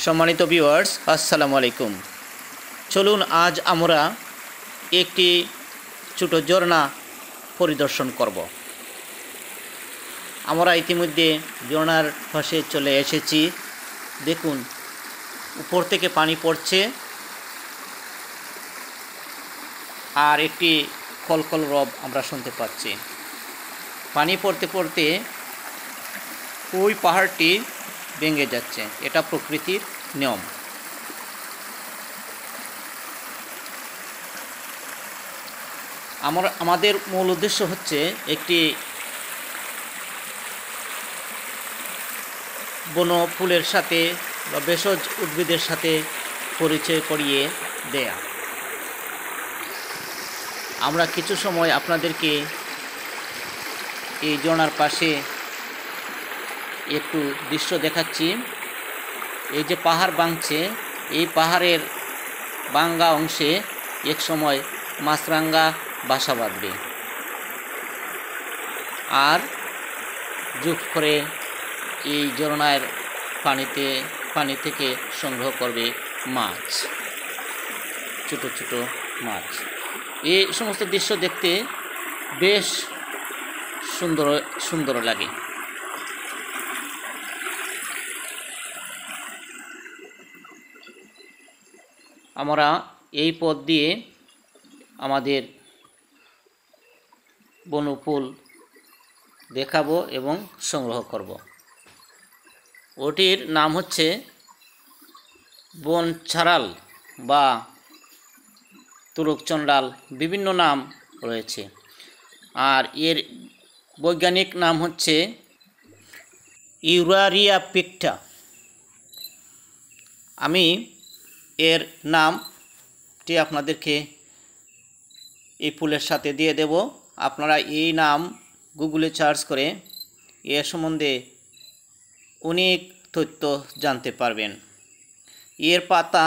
সম্মানিত ভিউয়ার্স, আসসালামু আলাইকুম। চলুন আজ আমরা একটি ছোট ঝর্ণা পরিদর্শন করব। আমরা ইতিমধ্যে ঝর্ণার পাশে চলে এসেছি। দেখুন, উপর থেকে পানি পড়ছে আর একটি কলকল রব আমরা শুনতে পাচ্ছি। পানি পড়তে পড়তে ওই পাহাড়টি ভেঙে যাচ্ছে। এটা প্রকৃতির নিয়ম। আমাদের মূল উদ্দেশ্য হচ্ছে একটি বন ফুলের সাথে বা ভেষজ উদ্ভিদের সাথে পরিচয় করিয়ে দেয়া। আমরা কিছু সময় আপনাদেরকে এই ঝর্ণার পাশে একটু দৃশ্য দেখাচ্ছি। এই যে পাহাড় ভাঙছে, এই পাহাড়ের ভাঙ্গা অংশে এক সময় মাছরাঙা বাসা বাঁধবে আর যোগ করে এই ঝর্ণার পানি থেকে সংগ্রহ করবে মাছ, ছোট ছোট মাছ। এই সমস্ত দৃশ্য দেখতে বেশ সুন্দর লাগে। আমরা এই পথ দিয়ে আমাদের বনফুল দেখাবো এবং সংগ্রহ করব। ওটির নাম হচ্ছে বনছাড়াল বা তুরুকচণ্ডাল, বিভিন্ন নাম রয়েছে। আর এর বৈজ্ঞানিক নাম হচ্ছে ইউরারিয়া পিক্টা। আমি এর নামটি আপনাদেরকে এই ফুলের সাথে দিয়ে দেব। আপনারা এই নাম গুগলে সার্চ করে এর সম্বন্ধে অনেক তথ্য জানতে পারবেন। এর পাতা,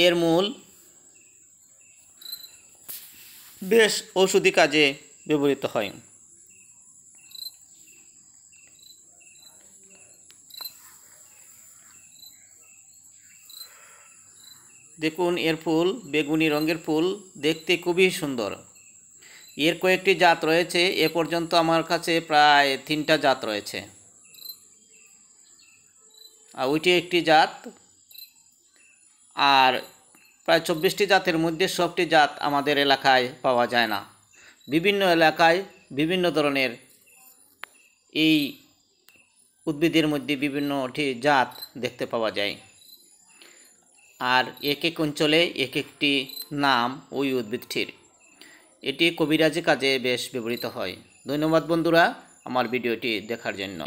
এর মূল বেশ ঔষধি কাজে ব্যবহৃত হয়। দেখুন, এর ফুল বেগুনি রঙের ফুল, দেখতে খুবই সুন্দর। এর কয়েকটি জাত রয়েছে। এ পর্যন্ত আমার কাছে প্রায় 3টা জাত রয়েছে, আর ওইটি একটি জাত। আর প্রায় 24টি জাতের মধ্যে সবটি জাত আমাদের এলাকায় পাওয়া যায় না। বিভিন্ন এলাকায় বিভিন্ন ধরনের এই উদ্ভিদের মধ্যে বিভিন্নটি জাত দেখতে পাওয়া যায়। আর এক এক অঞ্চলে এক একটি নাম ওই উদ্ভিদটির। এটি কবিরাজি কাজে বেশ ব্যবহৃত হয়। ধন্যবাদ বন্ধুরা আমার ভিডিওটি দেখার জন্য।